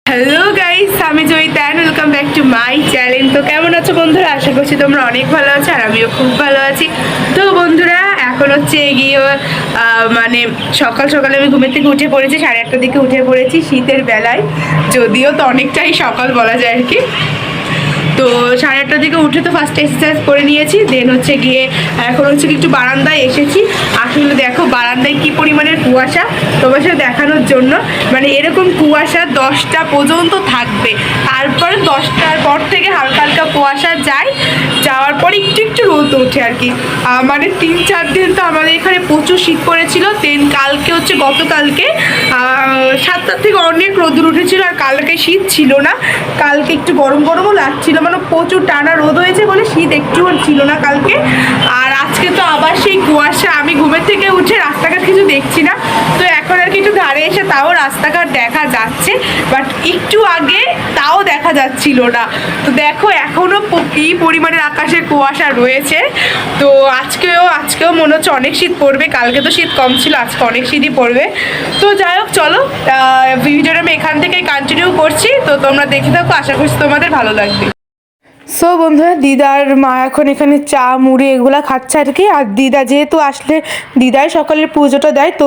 Hello guys, আমি Joyita and welcome back to my channel. তো কেমন আছো বন্ধুরা? আশা করছি তোমরা অনেক ভালো আছো আর আমিও খুব ভালো আছি। তো বন্ধুরা, এখন হচ্ছে গিয়ে মানে সকাল সকালে আমি ঘুমের থেকে উঠে পড়েছি, 8:30টার দিকে উঠে পড়েছি শীতের বেলায়, যদিও তো অনেকটাই সকাল বলা যায় আর কি। তো 8:30টার দিকে উঠে তো ফার্স্ট এক্সারসাইজ করে নিয়েছি, দেন হচ্ছে গিয়ে এখন হচ্ছে একটু বারান্দায় এসেছি। আসলে দেখো বারান্দায় কি পরিমাণের কুয়াশা, তোমার সাথে দেখানোর জন্য। মানে এরকম কুয়াশা 10টা পর্যন্ত থাকবে, তারপরে 10টার পর থেকে হালকা হালকা কুয়াশা যায়, যাওয়ার পরে একটু একটু রোদ ওঠে আর কি। মানে 3-4 দিন তো আমাদের এখানে প্রচুর শীত পড়েছিল। দেন কালকে হচ্ছে গতকালকে 7টার থেকে অনেক রোদ উঠেছিল, আর কালকে শীত ছিল না, কালকে একটু গরম গরমও লাগছিল, মানে প্রচুর টানা রোদ হয়েছে বলে শীত একটুও ছিল না কালকে। আর আজকে তো আবার সেই কুয়াশা, আমি ঘুমের থেকে উঠে রাস্তাঘাট কিছু দেখছি না, তো এখন আর কি একটু ধারে এসে তাও রাস্তাঘাট দেখা যাচ্ছে, বাট একটু আগে তাও দেখা যাচ্ছিল না। তো দেখো এখনও কি পরিমাণের আকাশে কুয়াশা রয়েছে। তো আজকেও মনে হচ্ছে অনেক শীত পড়বে, কালকে তো শীত কম ছিল, আজকে অনেক শীতই পড়বে। তো যাই হোক, চলো ভিডিওটা আমি এখান থেকেই কন্টিনিউ করছি, তো তোমরা দেখে থাকো, আশা করছি তোমাদের ভালো লাগবে। সো বন্ধুরা, দিদার মা এখন এখানে চা মুড়ি এগুলো খাচ্ছে আর কি। আর দিদা যেহেতু আসলে দিদাই সকালের পুজোটা দেয়, তো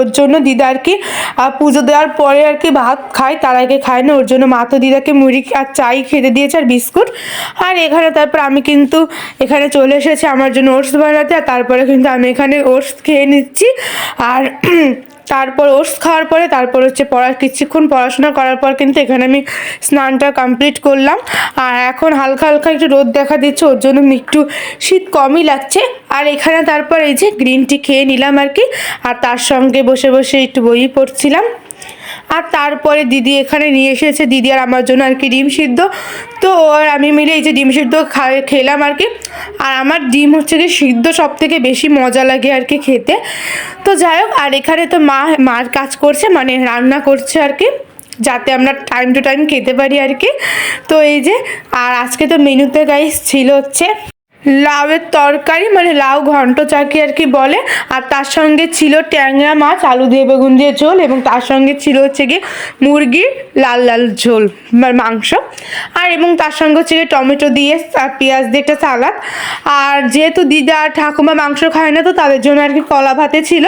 ওর জন্য দিদা আর কি পুজো দেওয়ার পরে আর কি ভাত খায়, তার আগে খায় না, ওর জন্য মা তো দিদাকে মুড়ি আর চাই খেতে দিয়েছে আর বিস্কুট। আর এখানে তারপর আমি কিন্তু এখানে চলে এসেছি আমার জন্য ওটস বানাতে, আর তারপরে কিন্তু আমি এখানে ওটস খেয়ে নিচ্ছি। আর তারপর ওটস খাওয়ার পরে তারপর হচ্ছে কিছুক্ষণ পড়াশোনা করার পর কিন্তু এখানে আমি স্নানটা কমপ্লিট করলাম। আর এখন হালকা হালকা একটু রোদ দেখা দিচ্ছে, ওর জন্য একটু শীত কমই লাগছে। আর এখানে তারপর এই যে গ্রিন টি খেয়ে নিলাম আর কি, আর তার সঙ্গে বসে বসে একটু বই পড়ছিলাম। আর তারপরে দিদি এখানে নিয়ে এসেছে, দিদি আর আমার জন্য আর কি ডিম সিদ্ধ। তো আর আমি মিলে এই যে ডিম সিদ্ধ খেলাম আর কি। আর আমার ডিম হচ্ছে কি সিদ্ধ সব থেকে বেশি মজা লাগে আর কি খেতে। তো যাই হোক, আর এখানে তো মার কাজ করছে, মানে রান্না করছে আর কি, যাতে আমরা টাইম টু টাইম খেতে পারি আর কি। তো এই যে, আর আজকে তো মেনুতে গাইস ছিল হচ্ছে লাউয়ের তরকারি, মানে লাউ ঘন্ট চাকি আর কি বলে। আর তার সঙ্গে ছিল ট্যাংরা মাছ আলু দিয়ে বেগুন দিয়ে ঝোল, এবং তার সঙ্গে ছিল হচ্ছে গিয়ে মুরগির লাল লাল ঝোল মাংস। আর এবং তার সঙ্গে হচ্ছে গিয়ে টমেটো দিয়ে পেঁয়াজ দিয়ে একটা সালাদ। আর যেহেতু দিদা আর ঠাকুমা মাংস খায় না, তো তাদের জন্য আর কি কলা ভাতে ছিল।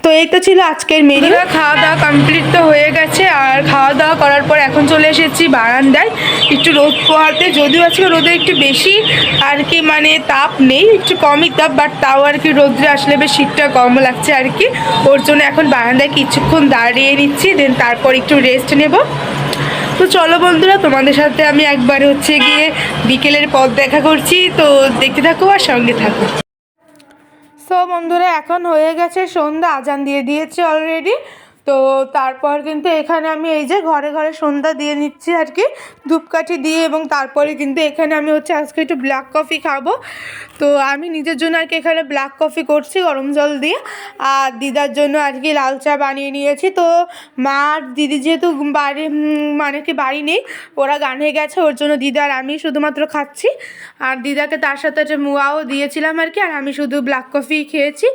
তো এই তো ছিল আজকের মেনু। খাওয়া দাওয়া কমপ্লিট তো হয়ে গেছে, আর খাওয়া দাওয়া করার পর এখন চলে এসেছি বারান্দায় একটু রোদ পোহাতে। যদিও আজকে রোদে একটু বেশি আর কি, মানে তাপ নেই, একটু কমই তাপ, বাট তাও আর কি রোদ্রে আসলে বেশ শীতটা কম লাগছে আর কি। ওর জন্য এখন বারান্দায় কিছুক্ষণ দাঁড়িয়ে নিচ্ছি, দেন তারপর একটু রেস্ট নেব। তো চলো বন্ধুরা, তোমাদের সাথে আমি একবার হচ্ছে গিয়ে বিকেলের পথ দেখা করছি, তো দেখতে থাকো আর সঙ্গে থাকো। সো বন্ধুরা, এখন হয়ে গেছে সন্ধ্যা, আজান দিয়ে দিয়েছে অলরেডি। তো তারপর কিন্তু এখানে আমি এই যে ঘরে ঘরে সন্ধ্যা দিয়ে নিচ্ছি আর কি, ধূপকাঠি দিয়ে। এবং তারপরে কিন্তু এখানে আমি হচ্ছে আজকে একটু ব্ল্যাক কফি খাবো। তো আমি নিজের জন্য আর কি এখানে ব্ল্যাক কফি করছি গরম জল দিয়ে, আর দিদার জন্য আর কি লাল চা বানিয়ে নিয়েছি। তো মা আর দিদি যেহেতু বাড়ি নেই, ওরা গানে গেছে, ওর জন্য দিদা আর আমি শুধুমাত্র খাচ্ছি। আর দিদাকে তার সাথে একটা মুয়াও দিয়েছিলাম আর কি, আর আমি শুধু ব্ল্যাক কফি খেয়েছি।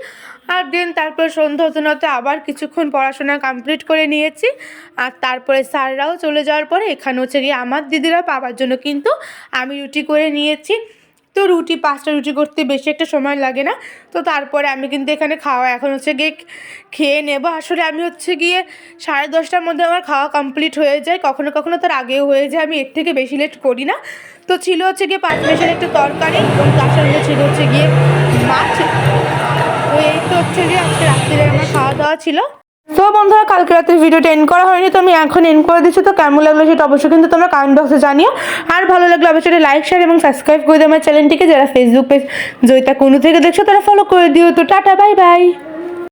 আর দেন তারপর সন্ধ্যা হতে হতে আবার কিছুক্ষণ পড়াশোনা কমপ্লিট করে নিয়েছি। আর তারপরে স্যাররাও চলে যাওয়ার পরে এখানে হচ্ছে গিয়ে আমার দিদিরা পাওয়ার জন্য কিন্তু আমি রুটি করে নিয়েছি। তো 5টা রুটি করতে বেশি একটা সময় লাগে না। তো তারপরে আমি কিন্তু এখানে এখন হচ্ছে গিয়ে খেয়ে নেব। আসলে আমি হচ্ছে গিয়ে 10:30টার মধ্যে আমার খাওয়া কমপ্লিট হয়ে যায়, কখনো কখনো তার আগেও হয়ে যায়, আমি এর থেকে বেশি লেট করি না। তো ছিল হচ্ছে গিয়ে 5 মাসের একটা তরকারি, এবং তার সঙ্গে ছিল হচ্ছে গিয়ে মাছ। তো এই তো হচ্ছে গিয়ে আজকে রাত্রিরে আমার খাওয়া দাওয়া ছিল। তো বন্ধুরা, কালকে রাতের ভিডিওটা এন্ড করা হয়নি, তো আমি এখন এন্ড করে দিচ্ছি। তো কেমন লাগলো সেটা অবশ্যই কিন্তু তোমরা কমেন্ট বক্সে জানিও। আর ভালো লাগলে অবশ্যই লাইক শেয়ার এবং সাবস্ক্রাইব করে দিও আমার চ্যানেলটিকে। যারা ফেসবুক পেজ জয়িতা কুনু থেকে দেখছো তারা ফলো করে দিও। তো টাটা, বাই বাই।